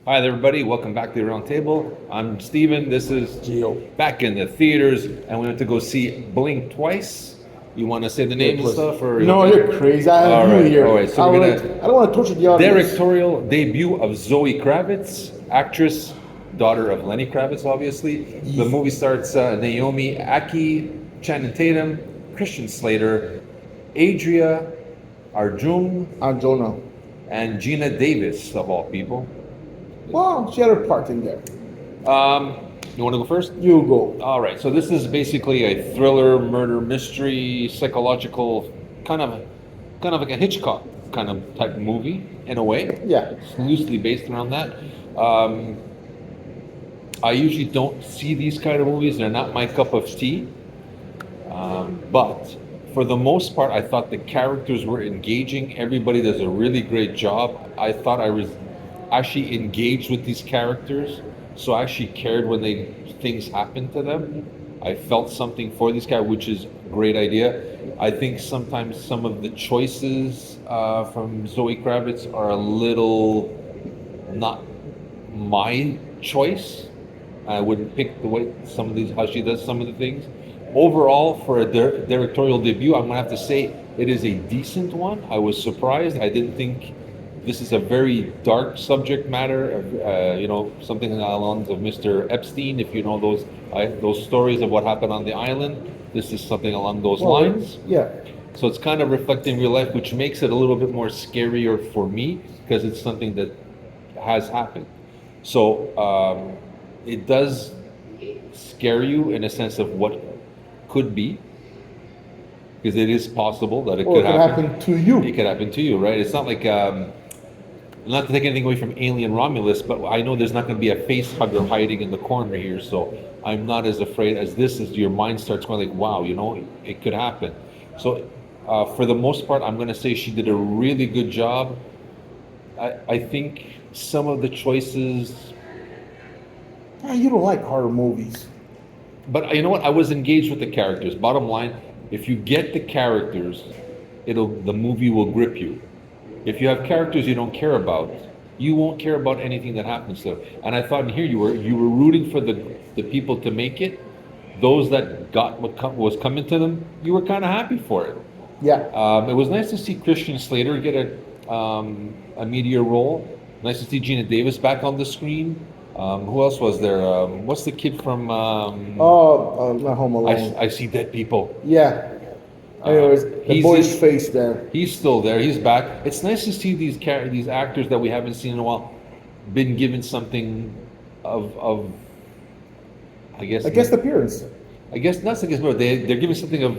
Hi there, everybody. Welcome back to the Aroundtable. I'm Steven. This is Gio. back in the theaters, and we went to go see Blink twice. You want to say the name and stuff, or No, you're crazy. I have you here. All right. So we're gonna I don't want to torture the audience. directorial debut of Zoe Kravitz, actress, daughter of Lenny Kravitz, obviously. The movie starts Naomi Aki, ChanningTatum, Christian Slater, Adria Arjun, Jonah. and Gina Davis, of all people. Well, she had her part in there. You want to go first? You go. All right. So this is basically a thriller, murder, mystery, psychological, kind of like a Hitchcock kind of type movie in a way. Yeah. It's loosely based around that. I usually don't see these kind of movies. They're not my cup of tea. But for the most part, I thought the characters were engaging. Everybody does a really great job. I thought I was actually engaged with these characters, so I actually cared when things happened to them. I felt something for these guys, which is a great idea. I think sometimes some of the choices from Zoe Kravitz are a little not my choice. I wouldn't pick the way how she does some of the things. Overall, for a directorial debut, I'm gonna have to say it is a decent one. I was surprised. I didn't think. This is a very dark subject matter, something along the lines of Mr. Epstein. If you know those stories of what happened on the island, this is something along those lines. Yeah. So it's kind of reflecting real life, which makes it a little bit more scarier for me because it's something that has happened. So it does scare you in a sense of what could be, because it is possible that it could happen to you. It could happen to you, right? It's not like. Not to take anything away from Alien Romulus, but I know there's not going to be a face hugger hiding in the corner here, so I'm not as afraid as this. As your mind starts going like, wow, it could happen. So for the most part, I'm going to say she did a really good job. I think some of the choices. You don't like horror movies. But you know what? I was engaged with the characters. Bottom line, if you get the characters, the movie will grip you. If you have characters you don't care about, you won't care about anything that happens to them. And I thought in here you were rooting for the people to make it. Those that got what was coming to them, you were kind of happy for it. Yeah. It was nice to see Christian Slater get a media role. Nice to see Gina Davis back on the screen. Who else was there? What's the kid from? Not Home Alone. I see dead people. Yeah. Anyways, the boy's face there. He's still there. He's back. It's nice to see these actors that we haven't seen in a while, been given something of I guess appearance. I guess not. I guess but they're giving something of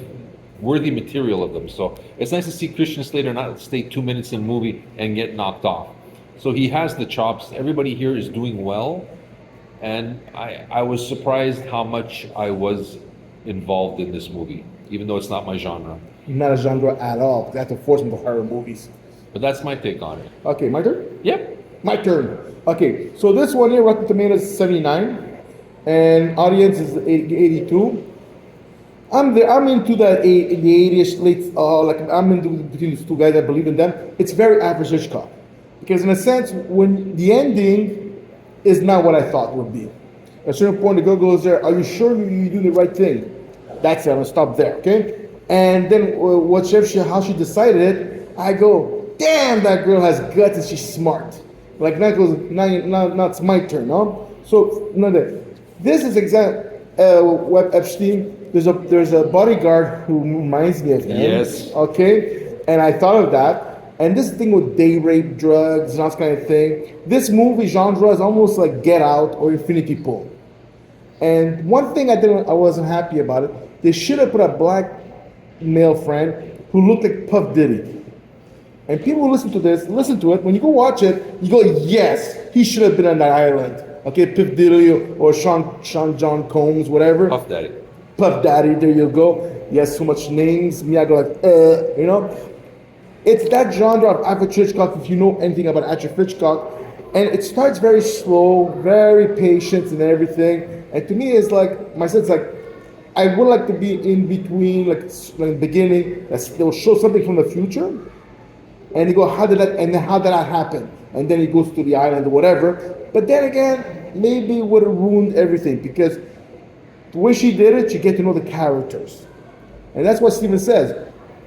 worthy material of them. So it's nice to see Christian Slater not stay 2 minutes in the movie and get knocked off. So he has the chops. Everybody here is doing well, and I was surprised how much I was involved in this movie, even though it's not my genre. Not a genre at all. That's a force of horror movies. But that's my take on it. Okay, my turn? Yep. My turn. Okay, so this one here, Rotten Tomatoes is 79, and audience is 82. I'm into the 80ish late. I'm into between these two guys. I believe in them. It's very average Hitchcock, because in a sense, when the ending is not what I thought it would be. At a certain point, the girl goes there. Are you sure you do the right thing? That's it. I'm gonna stop there. Okay. And then how she decided it, I go, damn, that girl has guts and she's smart. Like now it's my turn, no? So this is Web Epstein. There's a bodyguard who reminds me of him. Yes. Okay. And I thought of that. And this thing with day rape, drugs, and all this kind of thing. This movie genre is almost like Get Out or Infinity Pool. And one thing I wasn't happy about it. They should have put a black male friend who looked like Puff Diddy. And people who listen to it. When you go watch it, you go, yes, he should have been on that island. Okay, Puff Diddy or Sean John Combs, whatever. Puff Daddy. Puff Daddy, there you go. He has so much names. Me, I go like, It's that genre of average Hitchcock, if you know anything about average Hitchcock. And it starts very slow, very patient and everything. And to me, it's like, my sense, like, I would like to be in between, like the beginning, they'll show something from the future. And you go, how did that happen? and then he goes to the island or whatever. But then again, maybe it would have ruined everything because the way she did it, you get to know the characters. And that's what Steven says.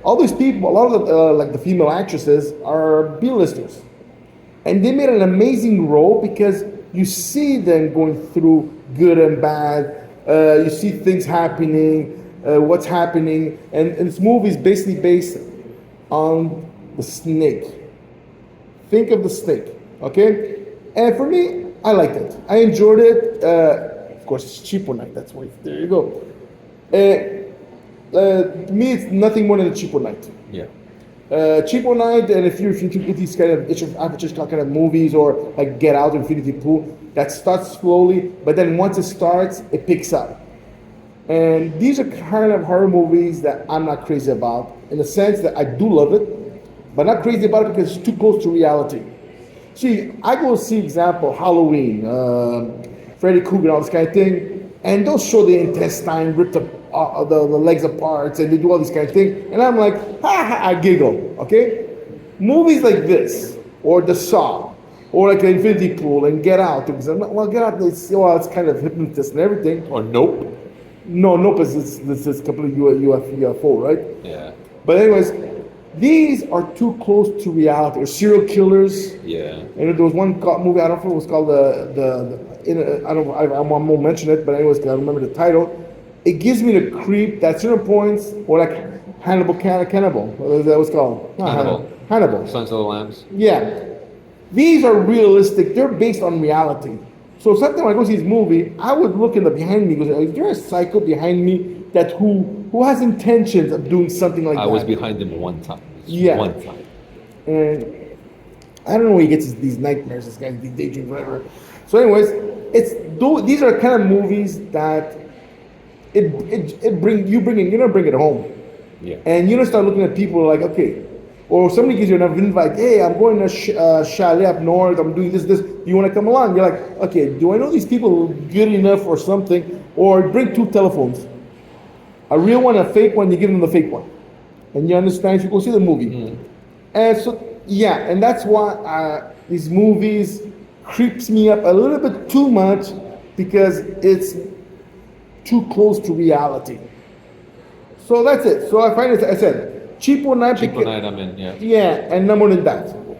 All these people, a lot of the, like the female actresses are B-listers. And they made an amazing role because you see them going through good and bad. You see things happening, what's happening. And this movie is basically based on the snake. Think of the snake, okay? And for me, I liked it. I enjoyed it. Of course, it's cheapo night. That's why. There you go. To me, it's nothing more than a cheapo night. Yeah. Cheapo night, and if you're into these kind of average kind of movies or like Get Out, Infinity Pool, that starts slowly, but then once it starts, it picks up. And these are kind of horror movies that I'm not crazy about, in the sense that I do love it, but not crazy about it because it's too close to reality. See, I go see, example, Halloween, Freddy Krueger, all this kind of thing, and they'll show the intestine ripped up, the legs apart, and they do all these kind of things, and I'm like, I giggle, okay? Movies like this, or The Saw, or like Infinity Pool and Get Out, because well, Get Out, it's kind of hypnotist and everything. Or Nope. No, Nope is completely UFO, right? Yeah. But anyways, these are too close to reality. Or serial killers. Yeah. And there was one movie, I don't know if it was called I won't mention it, but anyways, I remember the title. It gives me the creep at certain points, or like Cannibal. What that was called? Hannibal. Sons of the Lambs. Yeah. These are realistic. They're based on reality. So sometimes when I go see this movie, I would look in the behind me. Go, is there a psycho behind me that who has intentions of doing something like that? I was behind him one time. Yeah. One time. And I don't know where he gets these nightmares. This guy, these daydreams, whatever. So, anyways, these are kind of movies that bring it home. Yeah. And you don't start looking at people like, okay, or somebody gives you an invite, hey, I'm going to chalet up north, I'm doing this, do you want to come along? You're like, okay, do I know these people good enough or something? Or bring 2 telephones. A real one, a fake one, you give them the fake one. And you understand, you go see the movie. Mm. And so, yeah, and that's why these movies creeps me up a little bit too much because it's too close to reality. So that's it. So I find it, I said, cheapo night. Cheapo night, I'm in, yeah. Yeah, and no more than that. So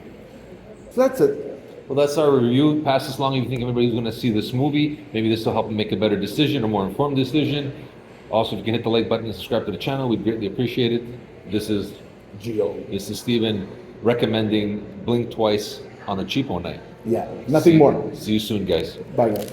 that's it. Well, that's our review. Pass this along if you think everybody's going to see this movie. Maybe this will help them make a better decision, a more informed decision. Also, if you can hit the like button and subscribe to the channel, we'd greatly appreciate it. This is Gio. This is Steven recommending Blink Twice on a cheapo night. Yeah, nothing more. See you soon, guys. Bye, guys.